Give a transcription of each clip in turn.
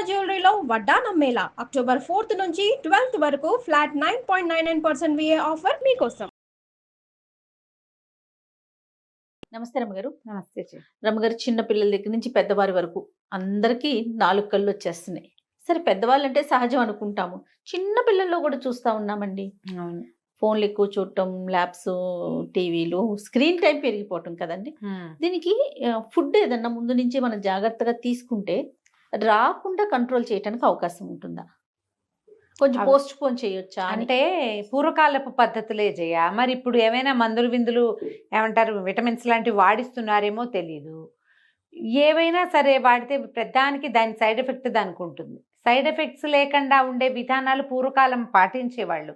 జ్యువెలరీలో వడ్డానం Mela October 4th నుంచి 12th వరకు ఫ్లాట్ 9.99% విఏ ఆఫర్ మీకోసం. నమస్తే రమ్మగారు. నమస్తే. రమ్మగారు, చిన్న పిల్లల దగ్గర నుంచి పెద్దవారి వరకు అందరికీ 4 కళ్ళు వచ్చేస్తున్నాయి. సరే, పెద్దవాళ్ళంటే సహజం అనుకుంటాము. చిన్న పిల్లల్లో కూడా చూస్తూ ఉన్నామండి. అవును. ఫోన్లు ఎక్కువ చూడటం, ల్యాబ్స్, టీవీలు, స్క్రీన్ టైం పెరిగిపోవటం కదండి. దీనికి ఫుడ్ ఏదన్నా ముందు నుంచి మనం జాగ్రత్తగా తీసుకుంటే రాకుండా కంట్రోల్ చేయడానికి అవకాశం ఉంటుందా? కొంచెం పోస్ట్ పోన్ చేయొచ్చా అంటే పూర్వకాలపు పద్ధతులే జయ. మరి ఇప్పుడు ఏమైనా మందులు విందులు ఏమంటారు విటమిన్స్ లాంటివి వాడిస్తున్నారేమో తెలీదు. ఏవైనా సరే వాడితే ప్రధానికి దాని సైడ్ ఎఫెక్ట్ దానికి ఉంటుంది. సైడ్ ఎఫెక్ట్స్ లేకుండా ఉండే విధానాలు పూర్వకాలం పాటించేవాళ్ళు.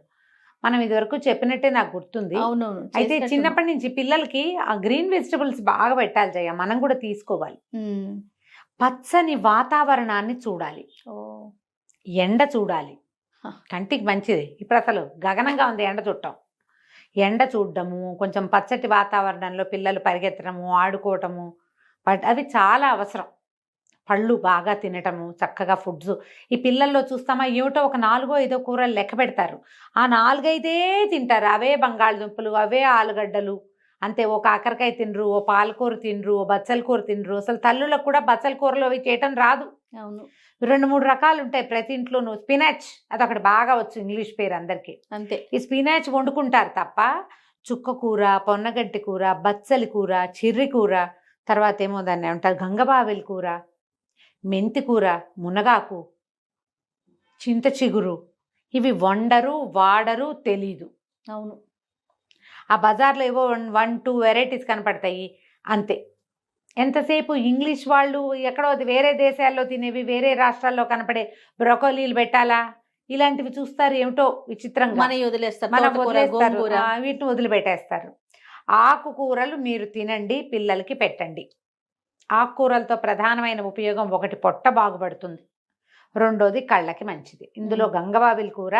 మనం ఇదివరకు చెప్పినట్టే నాకు గుర్తుంది. అవునవును. అయితే చిన్నప్పటి నుంచి పిల్లలకి ఆ గ్రీన్ వెజిటబుల్స్ బాగా పెట్టాలి జయ. మనం కూడా తీసుకోవాలి. పచ్చని వాతావరణాన్ని చూడాలి, ఎండ చూడాలి, కంటికి మంచిది. ఇప్పుడు అసలు గగనంగా ఉంది ఎండ చూడటం. ఎండ చూడడము, కొంచెం పచ్చటి వాతావరణంలో పిల్లలు పరిగెత్తడము, ఆడుకోవటము, అవి చాలా అవసరం. పళ్ళు బాగా తినటము, చక్కగా ఫుడ్స్. ఈ పిల్లల్లో చూస్తామా, ఏమిటో ఒక 4-5 కూరలు లెక్క పెడతారు. ఆ 4-5 తింటారు. అవే బంగాళదుంపలు, అవే ఆలుగడ్డలు, అంతే. ఓ కాకరకాయ తినరు, ఓ పాలకూర తినరు, ఓ బచ్చల కూర తినరు. అసలు తల్లులకు కూడా బచ్చల కూరలు అవి చేయటం రాదు. అవును. 2-3 రకాలు ఉంటాయి ప్రతి ఇంట్లోనూ. స్పినాచ్ అదొకటి బాగా వచ్చు, ఇంగ్లీష్ పేరు అందరికీ. అంతే. ఈ స్పినాచ్ వండుకుంటారు తప్ప చుక్క కూర, పొన్నగంటి కూర, బచ్చలి కూర, చిర్రి కూర, తర్వాత ఏమో దాన్ని ఏమంటారు గంగబావెలి కూర, మెంతి కూర, మునగాకు, చింత చిగురు, ఇవి వండరు, వాడరు, తెలీదు. అవును. ఆ బజార్లో ఏవో 1-2 వెరైటీస్ కనపడతాయి, అంతే. ఎంతసేపు ఇంగ్లీష్ వాళ్ళు ఎక్కడో వేరే దేశాల్లో తినేవి, వేరే రాష్ట్రాల్లో కనపడే బ్రొకోలీలు పెట్టాలా, ఇలాంటివి చూస్తారు. ఏమిటో విచిత్రంగా మన వదిలేస్తారు, వీటిని వదిలిపెట్టేస్తారు. ఆకుకూరలు మీరు తినండి, పిల్లలకి పెట్టండి. ఆకుకూరలతో ప్రధానమైన ఉపయోగం ఒకటి, పొట్ట బాగుపడుతుంది. రెండోది కళ్ళకి మంచిది. ఇందులో గంగబావిలి కూర,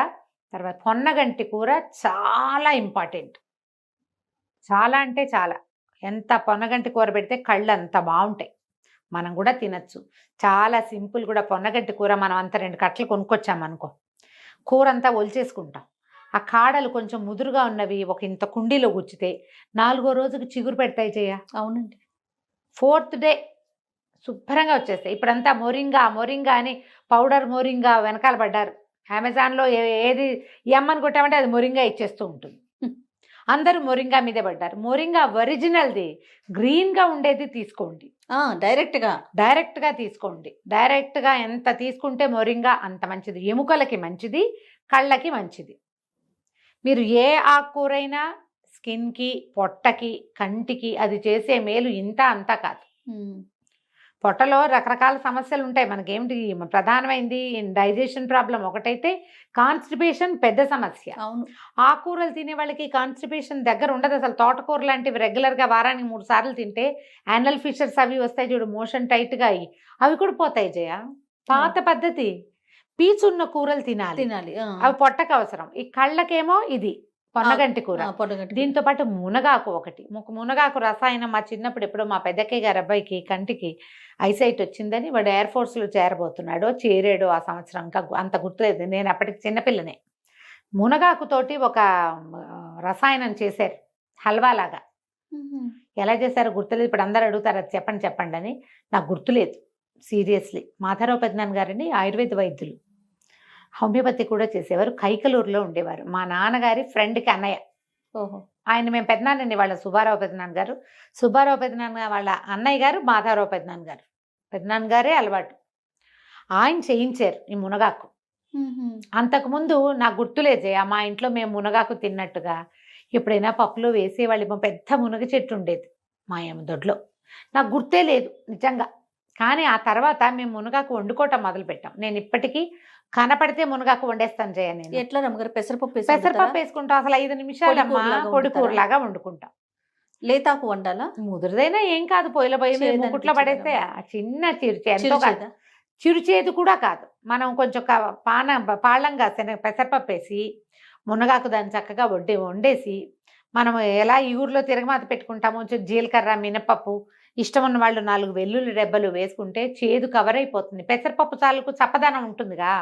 తర్వాత పొన్నగంటి కూర చాలా ఇంపార్టెంట్. చాలా అంటే చాలా. ఎంత పొన్నగంటి కూర పెడితే కళ్ళు అంత బాగుంటాయి. మనం కూడా తినచ్చు. చాలా సింపుల్ కూడా. పొన్నగంటి కూర మనం అంతా 2 కట్టలు కొనుక్కొచ్చామనుకో, కూర అంతా ఒలిచేసుకుంటాం. ఆ కాడలు కొంచెం ముదురుగా ఉన్నవి ఒక ఇంత కుండీలో గుచ్చితే 4వ రోజుకి చిగురు పెడతాయి చేయ. అవునండి. 4th డే శుభ్రంగా వచ్చేస్తాయి. ఇప్పుడంతా మొరింగా అని పౌడర్ మొరింగా వెనకాల పడ్డారు. అమెజాన్లో ఏది ఎమ్మని కొట్టామంటే అది మొరింగా ఇచ్చేస్తూ ఉంటుంది. అందరూ మొరింగా మీదే పడ్డారు. మొరింగా ఒరిజినల్ది గ్రీన్గా ఉండేది తీసుకోండి. డైరెక్ట్గా తీసుకోండి. డైరెక్ట్గా ఎంత తీసుకుంటే మొరింగా అంత మంచిది. ఎముకలకి మంచిది, కళ్ళకి మంచిది. మీరు ఏ ఆకుకూరైనా స్కిన్కి, పొట్టకి, కంటికి అది చేసే మేలు ఇంత అంతా కాదు. పొట్టలో రకరకాల సమస్యలు ఉంటాయి. మనకేమిటి ప్రధానమైంది డైజెషన్ ప్రాబ్లం ఒకటైతే, కాన్స్టిపేషన్ పెద్ద సమస్య. అవును. ఆకుకూరలు తినే వాళ్ళకి కాన్స్టిపేషన్ దగ్గర ఉండదు అసలు. తోటకూర లాంటివి రెగ్యులర్గా వారానికి 3 సార్లు తింటే యానల్ ఫిషర్స్ అవి వస్తాయి చూడు, మోషన్ టైట్గా అయ్యి, అవి కూడా పోతాయి జయ. పాత పద్ధతి. పీచున్న కూరలు తినాలి. అవి పొట్టకు అవసరం. ఈ కళ్ళకేమో ఇది పొన్నగంటి కూర. దీంతో పాటు మునగాకు ఒకటి. మునగాకు రసాయనం. మా చిన్నప్పుడు ఎప్పుడో మా పెద్దక్కయ్య గారి అబ్బాయికి కంటికి ఐసైట్ వచ్చిందని వాడు ఎయిర్ ఫోర్స్లో చేరబోతున్నాడో చేరాడో ఆ సంవత్సరం, ఇంకా అంత గుర్తులేదు. నేను అప్పటికి చిన్నపిల్లనే. మునగాకుతోటి ఒక రసాయనం చేశారు, హల్వాలాగా. ఎలా చేశారో గుర్తులేదు. ఇప్పుడు అందరు అడుగుతారు అది చెప్పండి అని. నాకు గుర్తులేదు సీరియస్లీ. మాధవరావు పెద్దనాన్న గారిని ఆయుర్వేద వైద్యులు, హోమియోపతి కూడా చేసేవారు. కైకలూరులో ఉండేవారు. మా నాన్నగారి ఫ్రెండ్కి అన్నయ్య. ఆయన మేము పెద్దనాన్నని వాళ్ళ సుబ్బారావు పెద్దనాన్న గారు, సుబ్బారావు పెద్దనాన్న వాళ్ళ అన్నయ్య గారు మాధవరావు పెద్దనాన్న గారు. పెద్దనాన్న గారే అలవాటు. ఆయన చేయించారు ఈ మునగాకు. అంతకుముందు నాకు గుర్తులేదు జయ, మా ఇంట్లో మేము మునగాకు తిన్నట్టుగా. ఎప్పుడైనా పప్పులో వేసేవాళ్ళు. పెద్ద మునగ చెట్టు ఉండేది మా దొడ్లో. నాకు గుర్తే లేదు నిజంగా. కానీ ఆ తర్వాత మేము మునగాకు వండుకోవటం మొదలుపెట్టాం. నేను ఇప్పటికీ కనపడితే మునగాకు వండేస్తాను జయ. నేను ఎట్లా రమ్మగారు? పెసరపప్పు వేసుకుంటాం. అసలు 5 నిమిషాలమ్మా పొడి కూరలాగా వండుకుంటాం. లేతాకు వండాలా? ముదురుదైనా ఏం కాదు, పొయ్యిలో ముకుట్లో పడేస్తే చిన్న చిరుచేదు కూడా కాదు. మనం కొంచెం పాళంగా పెసరపప్పు వేసి మునగాకు దాన్ని చక్కగా వండేసి, మనం ఎలా ఈ ఊర్లో తిరగమాత పెట్టుకుంటామో కొంచెం జీలకర్ర, మినపప్పు ఇష్టం ఉన్న వాళ్ళు 4 వెల్లుల్లి రెబ్బలు వేసుకుంటే చేదు కవర్ అయిపోతుంది. పెసరపప్పు చాలుకు చప్పదనం ఉంటుందిగా,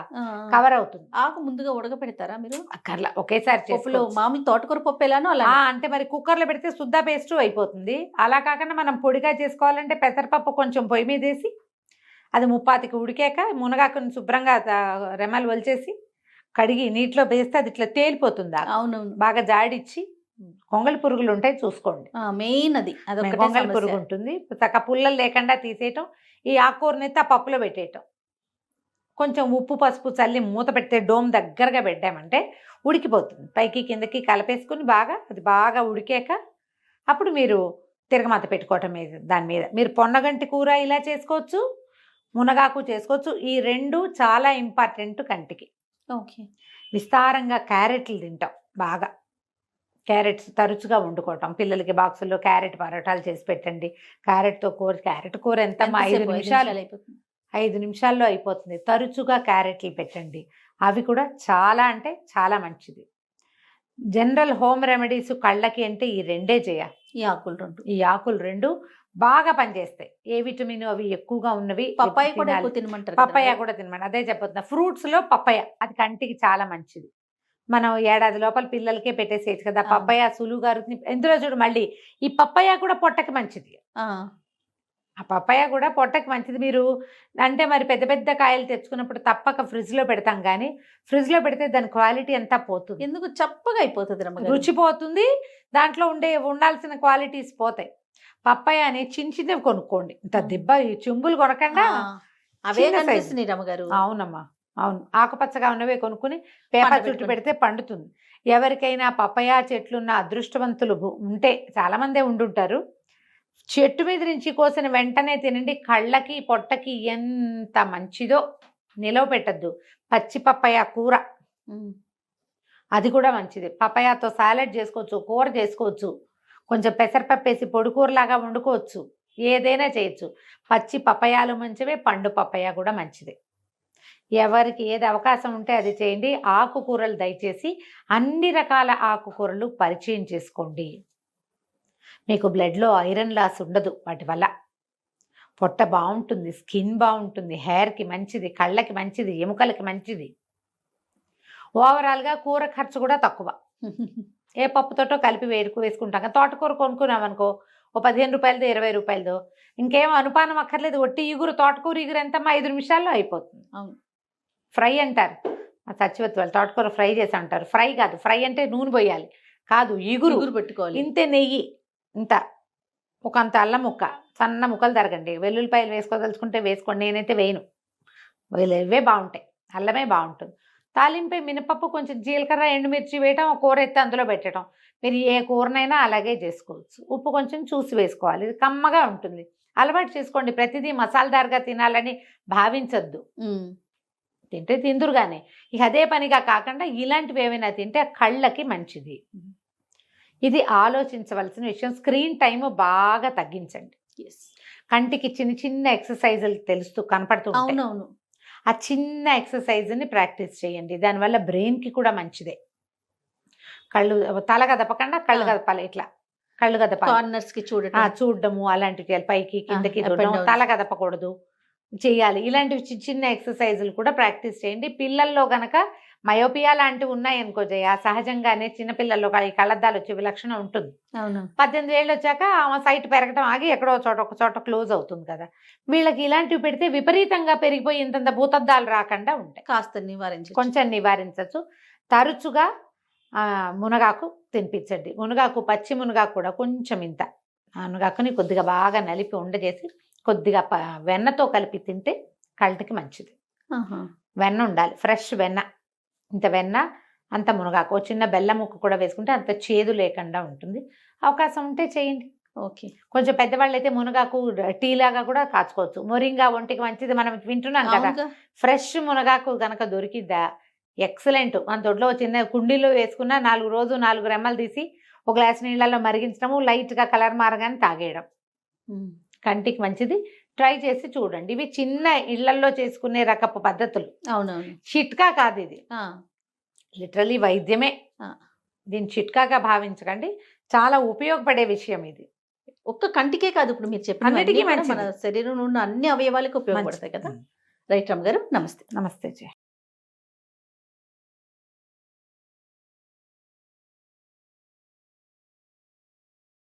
కవర్ అవుతుంది. ఆకు ముందుగా ఉడకపెడతారా మీరు? అక్కర్లా, ఒకేసారి పప్పులో చేసుకోవచ్చు. మామూలు తోటకూర పప్పు ఎలానో అలా. అంటే మరి కుక్కర్లో పెడితే సుద్దా పేస్ట్ అయిపోతుంది. అలా కాకుండా మనం పొడిగా చేసుకోవాలంటే పెసరపప్పు కొంచెం పొయ్యి మీద వేసి అది 30కి ఉడికాక మునగాకుని శుభ్రంగా రెమ్మలు వలిచేసి కడిగి నీటిలో వేస్తే అది ఇట్లా తేలిపోతుంది. అవునవును, బాగా జాడిచ్చి కొంగళి పురుగులు ఉంటాయి చూసుకోండి. మెయిన్ అది అదొకటే కొంగళి సమస్య. పురుగు ఉంటుంది. చక్క పుల్లలు లేకుండా తీసేయటం, ఈ ఆకుకూరనైతే ఆ పప్పులో పెట్టేయటం, కొంచెం ఉప్పు పసుపు చల్లి మూత పెడితే డోమ్ దగ్గరగా పెట్టామంటే ఉడికిపోతుంది. పైకి కిందకి కలిపేసుకుని బాగా అది బాగా ఉడికాక అప్పుడు మీరు తిరగమాత పెట్టుకోవటం మీద దాని మీద. మీరు పొన్నగంటి కూర ఇలా చేసుకోవచ్చు, మునగాకు చేసుకోవచ్చు. ఈ 2 చాలా ఇంపార్టెంట్ కంటికి. ఓకే. విస్తారంగా క్యారెట్లు తింటాం, బాగా క్యారెట్స్ తరచుగా వండుకోవటం. పిల్లలకి బాక్సుల్లో క్యారెట్ పరోటాలు చేసి పెట్టండి. క్యారెట్తో కూర, క్యారెట్ కూర ఎంత 5 నిమిషాలు అయిపోతుంది. 5 నిమిషాల్లో అయిపోతుంది. తరచుగా క్యారెట్లు పెట్టండి. అవి కూడా చాలా అంటే చాలా మంచిది. జనరల్ హోమ్ రెమెడీస్ కళ్ళకి అంటే ఈ 2 చేయాలి. ఈ ఆకులు 2, ఈ ఆకులు 2 బాగా పనిచేస్తాయి. ఏ విటమిన్ అవి ఎక్కువగా ఉన్నవి. పప్పాయ కూడా ఎక్కువ తినమంటారు. పప్పాయ కూడా తినమని అదే చెప్తున్నా. ఫ్రూట్స్ లో పప్పాయ అది కంటికి చాలా మంచిది. మనం ఏడాది లోపల పిల్లలకే పెట్టేసేయచ్చు కదా. పప్పాయ సులువుగా ఇందులో చూడు మళ్ళీ ఈ పప్పాయ కూడా పొట్టకి మంచిది. ఆ పప్పాయ కూడా పొట్టకి మంచిది. మీరు అంటే మరి పెద్ద పెద్ద కాయలు తెచ్చుకున్నప్పుడు తప్పక ఫ్రిడ్జ్లో పెడతాం, కానీ ఫ్రిడ్జ్లో పెడితే దాని క్వాలిటీ అంతా పోతుంది. ఎందుకు చప్పగా అయిపోతుంది, రుచి పోతుంది, దాంట్లో ఉండాల్సిన క్వాలిటీస్ పోతాయి. పప్పాయ అని చిన్న చిన్నవి కొనుక్కోండి. ఇంత దిబ్బ చెంబులు కొనకుండా అవే కనిపిస్తున్నాయి రమ్మగారు. అవునమ్మా, అవును. ఆకుపచ్చగా ఉన్నవే కొనుక్కుని పేపర్ చుట్టు పెడితే పండుతుంది. ఎవరికైనా పప్పాయ చెట్లున్న అదృష్టవంతులు ఉంటే, చాలా మందే ఉండుంటారు, చెట్టు మీద నుంచి కోసిన వెంటనే తినండి. కళ్ళకి పొట్టకి ఎంత మంచిదో. నిలవ పెట్టద్దు. పచ్చి పప్పాయ కూర అది కూడా మంచిది. పప్పాయతో సాలెడ్ చేసుకోవచ్చు, కూర చేసుకోవచ్చు, కొంచెం పెసరపప్పు వేసి పొడి కూరలాగా వండుకోవచ్చు, ఏదైనా చేయొచ్చు. పచ్చి పప్పాయాలు మంచివే, పండు పప్పాయ కూడా మంచిదే. ఎవరికి ఏది అవకాశం ఉంటే అది చేయండి. ఆకుకూరలు దయచేసి అన్ని రకాల ఆకుకూరలు పరిచయం చేసుకోండి. మీకు బ్లడ్లో ఐరన్ లాస్ ఉండదు వాటి వల్ల. పొట్ట బాగుంటుంది, స్కిన్ బాగుంటుంది, హెయిర్కి మంచిది, కళ్ళకి మంచిది, ఎముకలకి మంచిది. ఓవరాల్గా కూర ఖర్చు కూడా తక్కువ. ఏ పప్పుతోటో కలిపి వేసుకుంటాం. తోటకూర కొనుక్కున్నామనుకో, ఓ 15 రూపాయలదో 20 రూపాయలదో, ఇంకేం అనుపానం అక్కర్లేదు. ఒట్టి ఇగురు, తోటకూర ఇగురు ఎంతమ్మా 5 నిమిషాల్లో అయిపోతుంది. అవును. ఫ్రై అంటారు సచివత్ వాళ్ళు, తోటకూర ఫ్రై చేసి అంటారు. ఫ్రై కాదు, ఫ్రై అంటే నూనె పోయాలి కాదు, ఇగురు పెట్టుకోవాలి. ఇంతే నెయ్యి, ఇంత ఒక అంత అల్లం ముక్క, సన్న ముక్కలు తరగండి. వెల్లుల్లిపాయలు వేసుకోదలుచుకుంటే వేసుకోండి, నేనైతే వేయను. ఇవే బాగుంటాయి, అల్లమే బాగుంటుంది. తాలింపై మినపప్పు, కొంచెం జీలకర్ర, ఎండుమిర్చి వేయటం, కూర ఎత్తి అందులో పెట్టడం. మీరు ఏ కూరనైనా అలాగే చేసుకోవచ్చు. ఉప్పు కొంచెం చూసి వేసుకోవాలి, ఇది కమ్మగా ఉంటుంది. అలవాటు చేసుకోండి. ప్రతిదీ మసాలాదారుగా తినాలని భావించద్దు. తింటే తిందురు కానీ ఇక అదే పనిగా కాకుండా ఇలాంటివి ఏమైనా తింటే కళ్ళకి మంచిది. ఇది ఆలోచించవలసిన విషయం. స్క్రీన్ టైం బాగా తగ్గించండి. కంటికి చిన్న చిన్న ఎక్సర్సైజులు తెలుస్తూ కనపడుతూ అవునవును, ఆ చిన్న ఎక్సర్సైజ్ని ప్రాక్టీస్ చేయండి. దానివల్ల బ్రెయిన్కి కూడా మంచిదే. కళ్ళు తల కదపకుండా కళ్ళు కదపాలి, ఇట్లా కళ్ళు కదపాలి. కార్నర్స్కి చూడడము, అలాంటివి పైకి కిందకి తల కదపకూడదు, చేయాలి. ఇలాంటివి చిన్న చిన్న ఎక్సర్సైజులు కూడా ప్రాక్టీస్ చేయండి. పిల్లల్లో గనక మయోపియా లాంటివి ఉన్నాయనుకో జయ, సహజంగానే చిన్నపిల్లల్లో ఈ కళ్ళద్దాలు వచ్చే విలక్షణం ఉంటుంది. 18 ఏళ్ళు వచ్చాక ఆమె సైట్ పెరగడం ఆగి ఎక్కడో ఒక చోట క్లోజ్ అవుతుంది కదా. వీళ్ళకి ఇలాంటివి పెడితే విపరీతంగా పెరిగిపోయి ఇంతంత భూతద్దాలు రాకుండా ఉంటాయి. కాస్త కొంచెం నివారించవచ్చు. తరచుగా మునగాకు తినిపించండి. మునగాకు, పచ్చి మునగాకు కూడా కొంచెం ఇంత మునగాకుని కొద్దిగా బాగా నలిపి ఉండజేసి కొద్దిగా వెన్నతో కలిపి తింటే కళ్ళకి మంచిది. వెన్న ఉండాలి, ఫ్రెష్ వెన్న. ఇంత వెన్న, అంత మునగాకు, చిన్న బెల్లం ముక్క కూడా వేసుకుంటే అంత చేదు లేకుండా ఉంటుంది. అవకాశం ఉంటే చేయండి. ఓకే. కొంచెం పెద్దవాళ్ళు అయితే మునగాకు టీ లాగా కూడా కాచుకోవచ్చు. మొరింగా ఒంటికి మంచిది, మనం వింటున్నాం కదా. ఫ్రెష్ మునగాకు కనుక దొరికిద్దా ఎక్సలెంట్. మన దొడ్లో చిన్న కుండీలో వేసుకున్న 4 రెమ్మలు తీసి ఒక గ్లాస్ నీళ్ళలో మరిగించడము, లైట్గా కలర్ మారగానే తాగేయడం కంటికి మంచిది. ట్రై చేసి చూడండి. ఇవి చిన్న ఇళ్లల్లో చేసుకునే రకపు పద్ధతులు. అవునవును, చిట్కా కాదు ఇది, లిటరలీ వైద్యమే. దీన్ని చిట్కాగా భావించకండి, చాలా ఉపయోగపడే విషయం ఇది. ఒక్క కంటికే కాదు, ఇప్పుడు మీరు చెప్పిన అన్నిటికీ మన మంచిది. శరీరంలో ఉన్న అన్ని అవయవాలకు ఉపయోగపడతాయి కదా. రైట్ రమ్మ గారు, నమస్తే. నమస్తే జయ.